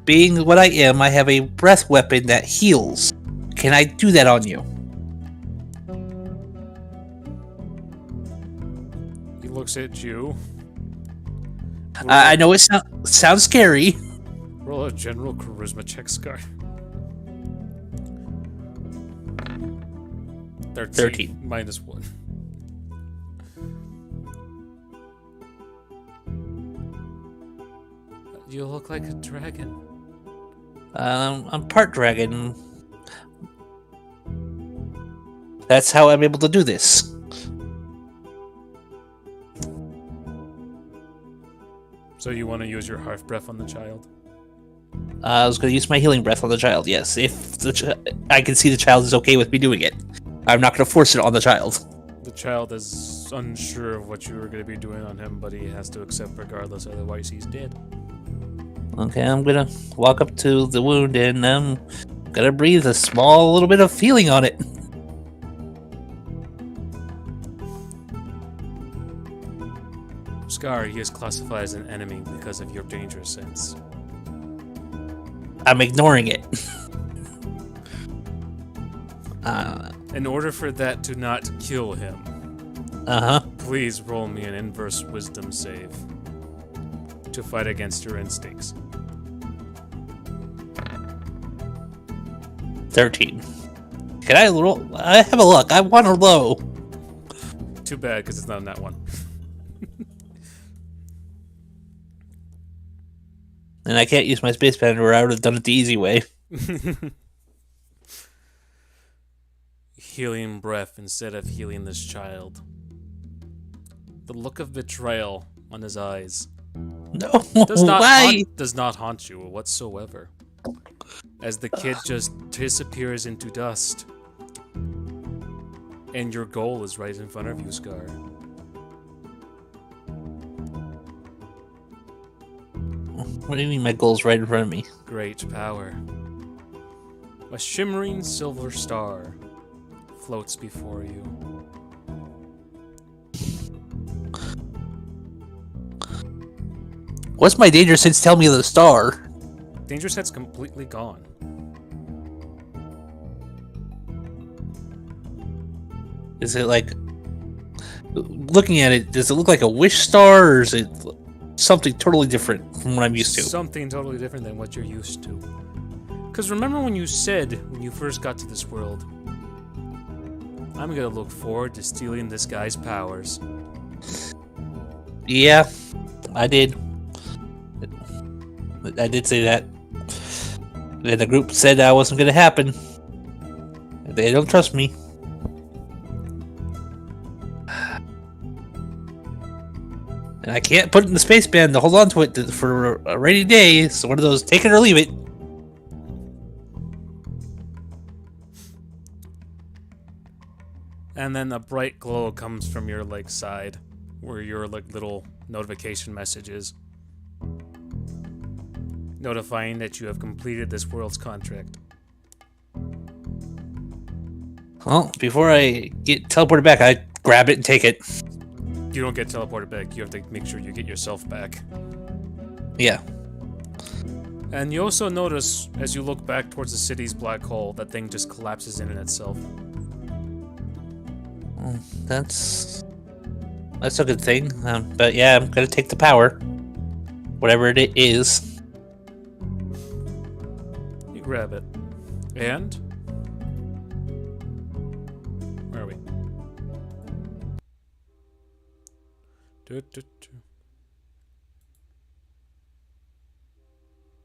Speaker 2: being what I am, I have a breath weapon that heals. Can I do that on you?
Speaker 1: He looks at you.
Speaker 2: I know it sounds scary.
Speaker 1: Roll a general charisma check, Scar. 13. Minus 1. You look like a dragon.
Speaker 2: I'm part dragon. That's how I'm able to do this.
Speaker 1: So you want to use your half breath on the child?
Speaker 2: I was going to use my healing breath on the child, yes. If I can see the child is okay with me doing it. I'm not going to force it on the child.
Speaker 1: The child is unsure of what you were going to be doing on him, but he has to accept regardless, otherwise he's dead.
Speaker 2: Okay, I'm going to walk up to the wound and I'm going to breathe a small little bit of feeling on it.
Speaker 1: Scar, he is classified as an enemy because of your danger sense.
Speaker 2: I'm ignoring it.
Speaker 1: In order for that to not kill him, please roll me an inverse wisdom save to fight against your instincts.
Speaker 2: 13. Can I roll? I have a luck. I want a low.
Speaker 1: Too bad, because it's not in that one.
Speaker 2: And I can't use my space pen, or I would have done it the easy way.
Speaker 1: Healing breath instead of healing this child. The look of betrayal on his eyes
Speaker 2: No,
Speaker 1: why? Does not haunt you whatsoever. As the kid just disappears into dust. And your goal is right in front of you, Scar.
Speaker 2: What do you mean my goal's right in front of me?
Speaker 1: Great power. A shimmering silver star floats before you.
Speaker 2: What's my danger sense tell me of the star?
Speaker 1: Danger set's completely gone.
Speaker 2: Is it like... Looking at it, does it look like a wish star, or is it something totally different from what I'm used to?
Speaker 1: Something totally different than what you're used to. Because remember when you said, when you first got to this world, I'm gonna look forward to stealing this guy's powers.
Speaker 2: Yeah, I did. I did say that. And the group said that wasn't gonna happen. They don't trust me. And I can't put it in the space band to hold on to it for a rainy day. It's one of those take it or leave it.
Speaker 1: And then a bright glow comes from your like side, where your like little notification message is, notifying that you have completed this world's contract.
Speaker 2: Well, before I get teleported back, I grab it and take it.
Speaker 1: You don't get teleported back. You have to make sure you get yourself back.
Speaker 2: Yeah.
Speaker 1: And you also notice, as you look back towards the city's black hole, that thing just collapses in itself.
Speaker 2: That's a good thing. But yeah, I'm gonna take the power, whatever it is.
Speaker 1: You grab it, and where are we?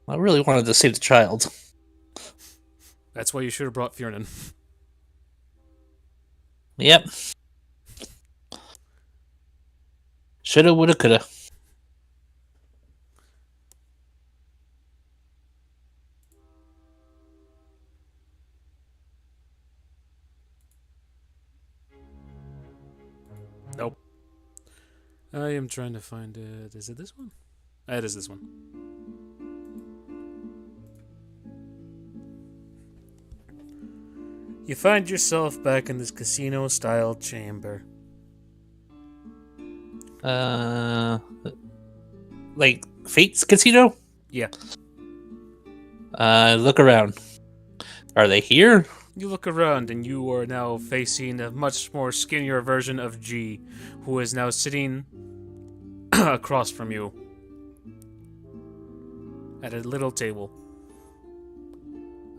Speaker 2: I really wanted to save the child.
Speaker 1: That's why you should have brought Fiernan.
Speaker 2: Yep. Shoulda, woulda, coulda.
Speaker 1: Nope. I am trying to find it. Is it this one? It is this one. You find yourself back in this casino-style chamber.
Speaker 2: Like Fate's Casino?
Speaker 1: Yeah.
Speaker 2: Look around. Are they here?
Speaker 1: You look around and you are now facing a much more skinnier version of G, who is now sitting across from you. at a little table.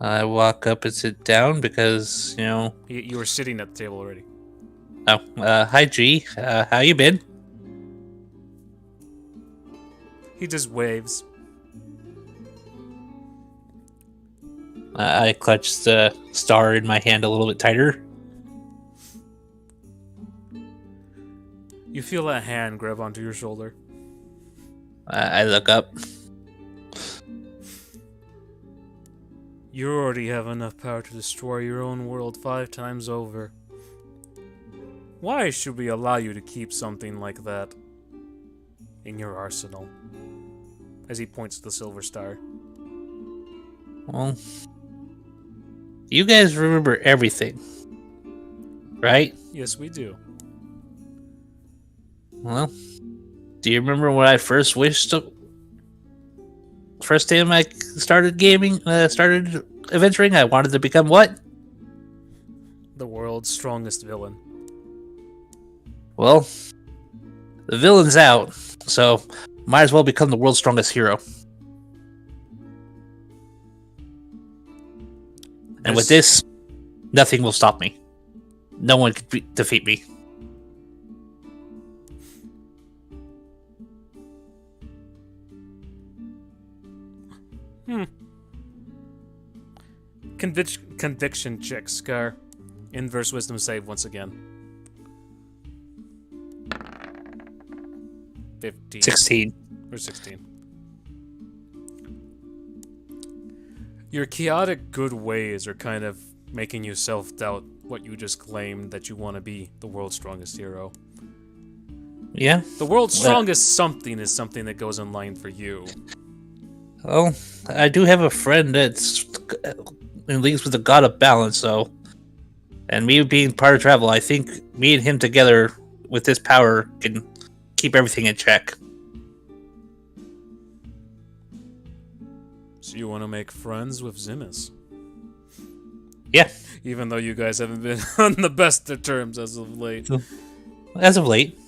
Speaker 2: I walk up and sit down because, you know.
Speaker 1: You were sitting at the table already.
Speaker 2: Oh, hi G. How you been?
Speaker 1: He just waves.
Speaker 2: I clutch the star in my hand a little bit tighter.
Speaker 1: You feel a hand grab onto your shoulder.
Speaker 2: I look up.
Speaker 1: You already have enough power to destroy your own world 5 times over. Why should we allow you to keep something like that in your arsenal? As he points to the silver star.
Speaker 2: Well, you guys remember everything, right?
Speaker 1: Yes, we do.
Speaker 2: Well, do you remember when I first first time I started gaming, started adventuring, I wanted to become what?
Speaker 1: The world's strongest villain.
Speaker 2: Well, the villain's out, so might as well become the world's strongest hero. And with this, nothing will stop me. No one can defeat me.
Speaker 1: Conviction check, Scar. Inverse wisdom save once again. 15.
Speaker 2: 16.
Speaker 1: Or 16. Your chaotic good ways are kind of making you self-doubt what you just claimed, that you want to be the world's strongest hero.
Speaker 2: Yeah?
Speaker 1: The world's strongest something is something that goes in line for you.
Speaker 2: Well, I do have a friend that's in leagues with the god of balance, so. And me being part of travel, I think me and him together with this power can keep everything in check.
Speaker 1: So you want to make friends with Zimus?
Speaker 2: Yeah.
Speaker 1: Even though you guys haven't been on the best of terms as of late.
Speaker 2: As of late.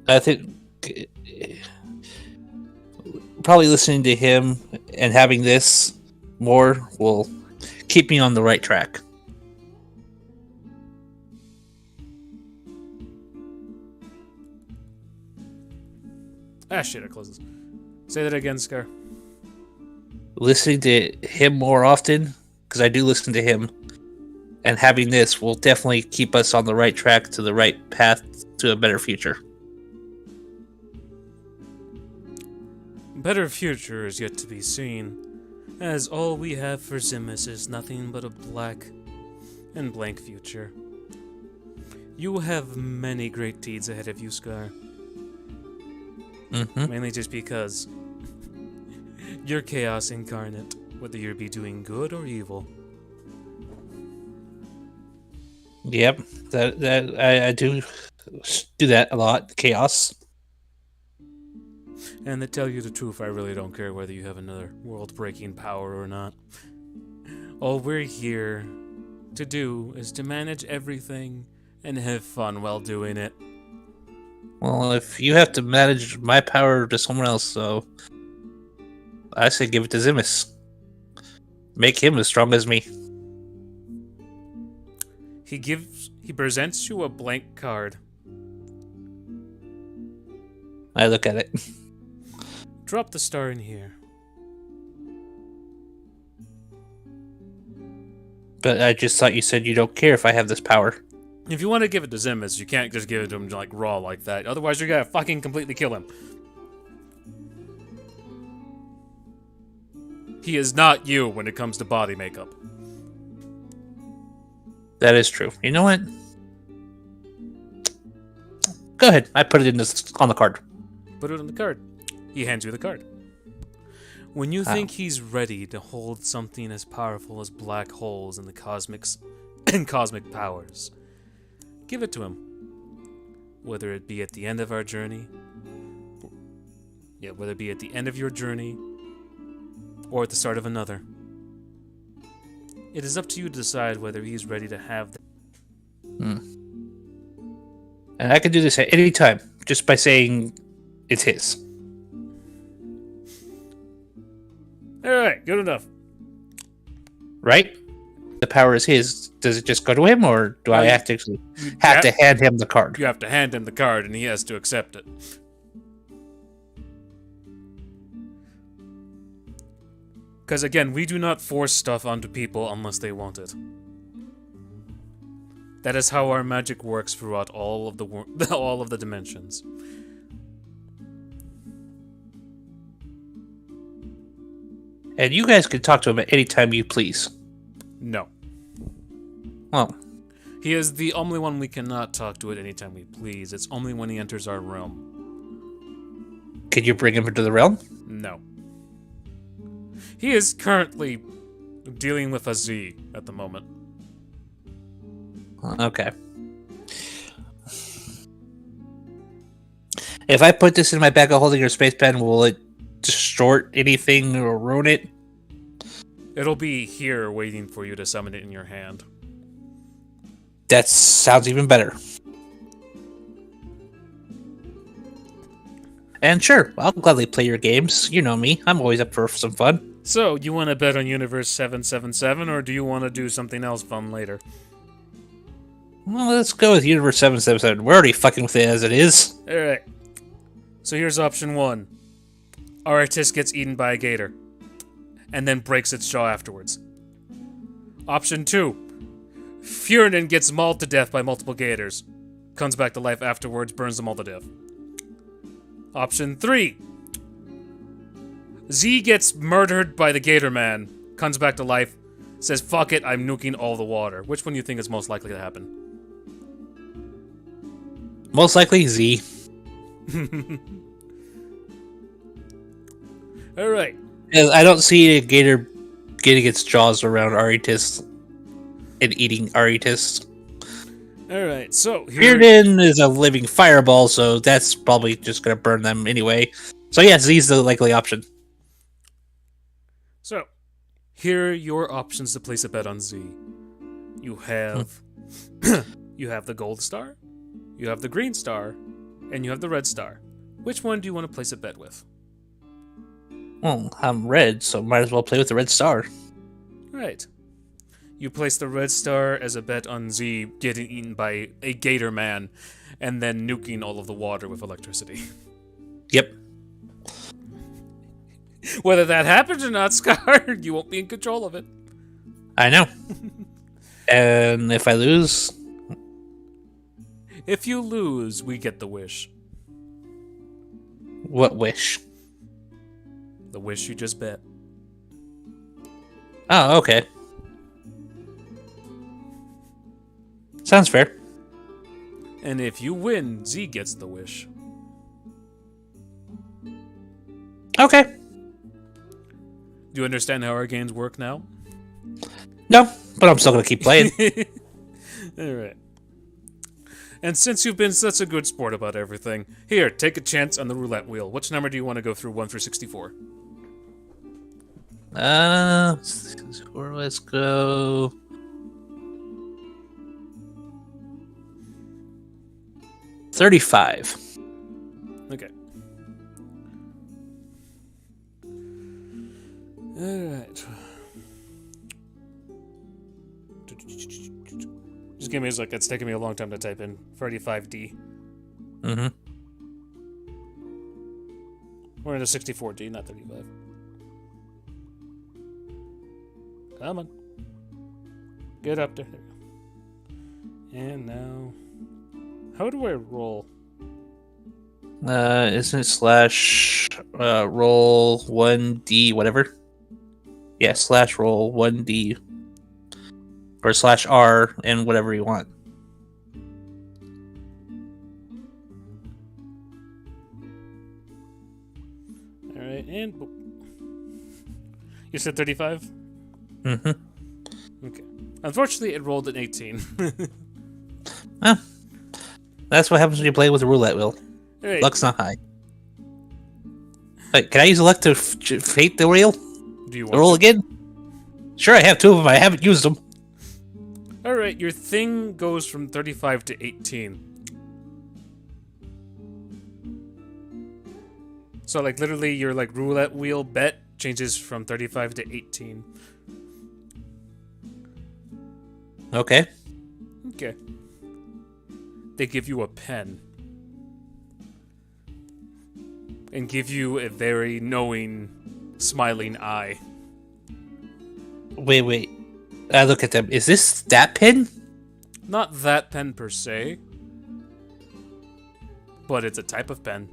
Speaker 2: I think probably listening to him and having this more will keep me on the right track.
Speaker 1: Ah, shit, it closes. Say that again, Scar.
Speaker 2: Listening to him more often, because I do listen to him, and having this will definitely keep us on the right track to the right path to a better future.
Speaker 1: Better future is yet to be seen, as all we have for Zimus is nothing but a black and blank future. You have many great deeds ahead of you, Scar. Mainly just because you're chaos incarnate, whether you be doing good or evil.
Speaker 2: Yep, I do that a lot. Chaos.
Speaker 1: And to tell you the truth, I really don't care whether you have another world-breaking power or not. All we're here to do is to manage everything and have fun while doing it.
Speaker 2: Well, if you have to manage my power to someone else, so I say give it to Zimus. Make him as strong as me.
Speaker 1: He presents you a blank card.
Speaker 2: I look at it.
Speaker 1: Drop the star in here.
Speaker 2: But I just thought you said you don't care if I have this power.
Speaker 1: If you want to give it to Zimus, you can't just give it to him like raw like that. Otherwise, you're gonna fucking completely kill him. He is not you when it comes to body makeup.
Speaker 2: That is true. You know what? Go ahead. I put it in on the card.
Speaker 1: Put it on the card. He hands you the card. When you think he's ready to hold something as powerful as black holes in the cosmic powers, give it to him. Whether it be at the end of our journey, whether it be at the end of your journey, or at the start of another. It is up to you to decide whether he's ready to have that.
Speaker 2: And I can do this at any time, just by saying it's his.
Speaker 1: Alright, good enough.
Speaker 2: Right? The power is his. Does it just go to him, or do I have to actually have to hand him the card?
Speaker 1: You have to hand him the card, and he has to accept it. Because again, we do not force stuff onto people unless they want it. That is how our magic works throughout all of the dimensions.
Speaker 2: And you guys can talk to him at any time you please.
Speaker 1: No.
Speaker 2: Well,
Speaker 1: He is the only one we cannot talk to at any time we please. It's only when he enters our realm.
Speaker 2: can you bring him into the realm?
Speaker 1: No. He is currently dealing with a Z at the moment.
Speaker 2: Okay. If I put this in my bag of holding or space pen, will it distort anything or ruin it?
Speaker 1: It'll be here waiting for you to summon it in your hand.
Speaker 2: That sounds even better. And sure, I'll gladly play your games. You know me, I'm always up for some fun.
Speaker 1: So, you want to bet on Universe 777, or do you want to do something else fun later?
Speaker 2: Well, let's go with Universe 777. We're already fucking with it as it is.
Speaker 1: Alright. So here's option 1. Artist gets eaten by a gator, and then breaks its jaw afterwards. Option 2. Furinin gets mauled to death by multiple gators, comes back to life afterwards, burns them all to death. Option 3. Z gets murdered by the Gator Man, comes back to life, says, fuck it, I'm nuking all the water. Which one do you think is most likely to happen?
Speaker 2: Most likely Z.
Speaker 1: Alright.
Speaker 2: I don't see a gator getting its jaws around Aritis and eating Aritis.
Speaker 1: Alright, so here...
Speaker 2: Furinin is a living fireball, so that's probably just going to burn them anyway. So yeah, Z's the likely option.
Speaker 1: So, here are your options to place a bet on Z. You have... you have the gold star, you have the green star, and you have the red star. Which one do you want to place a bet with?
Speaker 2: Well, I'm red, so might as well play with the red star.
Speaker 1: Right. You place the red star as a bet on Z getting eaten by a gator man, and then nuking all of the water with electricity.
Speaker 2: Yep.
Speaker 1: Whether that happens or not, Scar, you won't be in control of it.
Speaker 2: I know. And if I lose...
Speaker 1: If you lose, we get the wish.
Speaker 2: What wish?
Speaker 1: The wish you just bet.
Speaker 2: Oh, okay. Sounds fair.
Speaker 1: And if you win, Z gets the wish.
Speaker 2: Okay.
Speaker 1: Do you understand how our games work now?
Speaker 2: No, but I'm still going to keep playing.
Speaker 1: Alright. And since you've been such a good sport about everything, here, take a chance on the roulette wheel. Which number do you want to go through 1 through 64?
Speaker 2: Let's go... 35.
Speaker 1: Okay. Alright. Just give me a sec. It's taking me a long time to type in 35D.
Speaker 2: Mm-hmm.
Speaker 1: We're in a 64D, not 35. Come on. Get up there. There we go. And now... How do I roll?
Speaker 2: Isn't it slash roll 1D whatever? Yeah, slash roll 1D. Or slash R and whatever you want.
Speaker 1: Alright, and... You said 35?
Speaker 2: Mm-hmm.
Speaker 1: Okay. Unfortunately, it rolled an 18.
Speaker 2: Well, that's what happens when you play with a roulette wheel.
Speaker 1: Right.
Speaker 2: Luck's not high. Wait, can I use luck to fate the wheel?
Speaker 1: Do you want
Speaker 2: The roll
Speaker 1: to?
Speaker 2: again? Sure, I have 2 of them. I haven't used them.
Speaker 1: Alright, your thing goes from 35 to 18. So like literally your like roulette wheel bet changes from 35 to 18.
Speaker 2: Okay.
Speaker 1: Okay. They give you a pen. And give you a very knowing, smiling eye.
Speaker 2: Wait. I look at them. Is this that pin?
Speaker 1: Not that pen per se, but it's a type of pen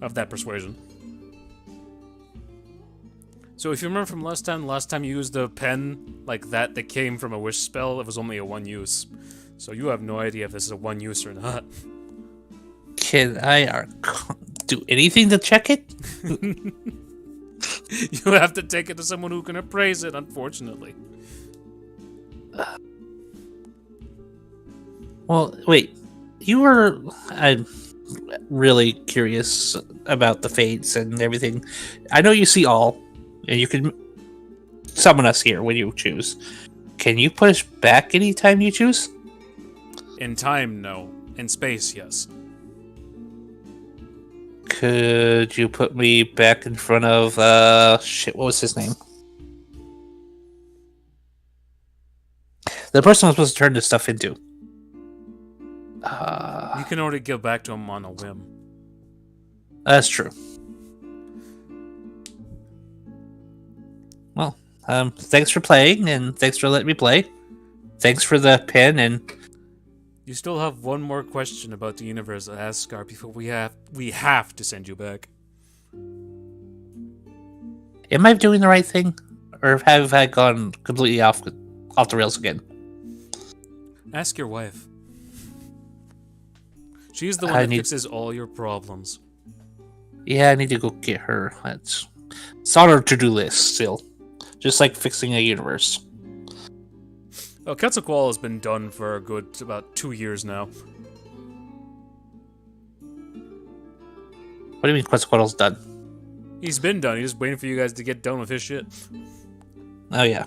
Speaker 1: of that persuasion. So if you remember from last time you used a pen like that came from a wish spell, it was only a one use. So you have no idea if this is a one use or not.
Speaker 2: Can I do anything to check it?
Speaker 1: You have to take it to someone who can appraise it, unfortunately.
Speaker 2: Well, wait. I'm really curious about the fates and everything. I know you see all, and you can summon us here when you choose. Can you put us back anytime you choose?
Speaker 1: In time, no. In space, yes.
Speaker 2: Could you put me back in front of, shit, what was his name? The person I'm supposed to turn this stuff into.
Speaker 1: You can only go back to him on a whim.
Speaker 2: That's true. Well, thanks for playing, and thanks for letting me play. Thanks for the pen, and...
Speaker 1: You still have one more question about the universe to ask, Scar, before we have to send you back.
Speaker 2: Am I doing the right thing? Or have I gone completely off the rails again?
Speaker 1: Ask your wife. She's the one that fixes all your problems.
Speaker 2: Yeah, I need to go get her. It's on our to-do list still. Just like fixing a universe.
Speaker 1: Oh, Quetzalcoatl has been done for a good about 2 years now.
Speaker 2: What do you mean Quetzalcoatl's done?
Speaker 1: He's been done. He's just waiting for you guys to get done with his shit.
Speaker 2: Oh, yeah.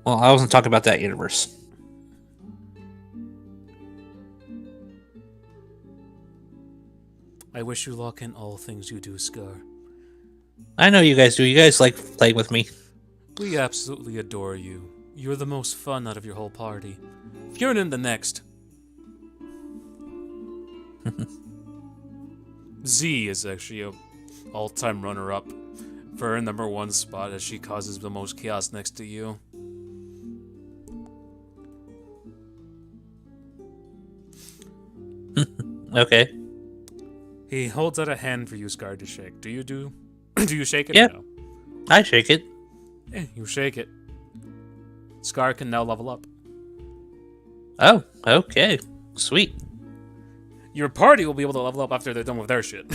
Speaker 2: Well, I wasn't talking about that universe.
Speaker 1: I wish you luck in all things you do, Scar.
Speaker 2: I know you guys do. You guys like playing with me.
Speaker 1: We absolutely adore you. You're the most fun out of your whole party. Fjernin the next. Z is actually a all-time runner-up for her #1 spot, as she causes the most chaos next to you.
Speaker 2: Okay.
Speaker 1: He holds out a hand for you, Scar, to shake. Do you shake it?
Speaker 2: Yeah.
Speaker 1: Or no?
Speaker 2: I shake it.
Speaker 1: Yeah, you shake it. Scar can now level up.
Speaker 2: Oh, okay. Sweet.
Speaker 1: Your party will be able to level up after they're done with their shit.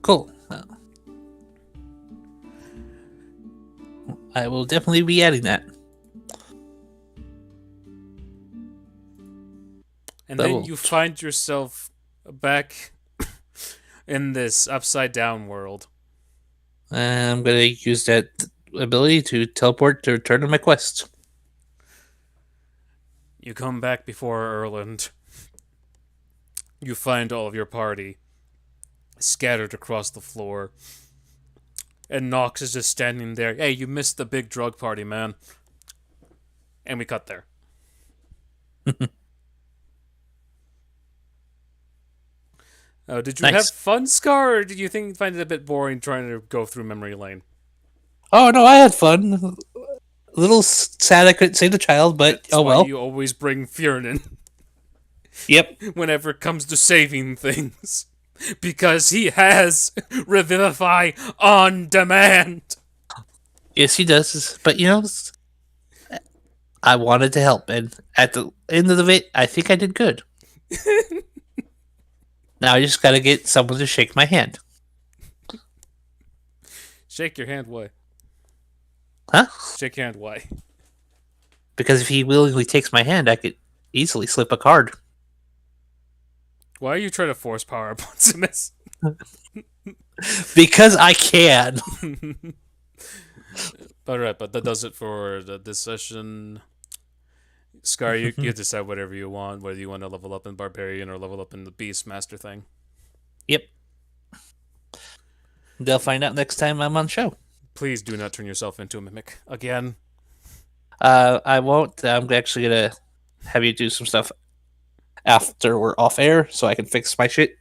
Speaker 2: Cool. I will definitely be adding that.
Speaker 1: And then you find yourself back in this upside-down world.
Speaker 2: I'm going to use that ability to teleport to return to my quest.
Speaker 1: You come back before Erland. You find all of your party scattered across the floor. And Nox is just standing there. Hey, you missed the big drug party, man. And we cut there. Did you have fun, Scar, or did you find it a bit boring trying to go through memory lane?
Speaker 2: Oh, no, I had fun. A little sad I couldn't save the child, but
Speaker 1: That's why
Speaker 2: well.
Speaker 1: You always bring Fjernin.
Speaker 2: Yep.
Speaker 1: Whenever it comes to saving things. Because he has Revivify on demand.
Speaker 2: Yes, he does. But, I wanted to help, and at the end of it, I think I did good. Now I just gotta get someone to shake my hand.
Speaker 1: Shake your hand, why?
Speaker 2: Huh?
Speaker 1: Shake your hand, why?
Speaker 2: Because if he willingly takes my hand, I could easily slip a card.
Speaker 1: Why are you trying to force power upon Simus?
Speaker 2: Because I can.
Speaker 1: Alright, but that does it for this session. Scar, you decide whatever you want, whether you want to level up in Barbarian or level up in the Beastmaster thing.
Speaker 2: Yep. They'll find out next time I'm on show.
Speaker 1: Please do not turn yourself into a mimic again.
Speaker 2: I won't. I'm actually gonna have you do some stuff after we're off air so I can fix my shit.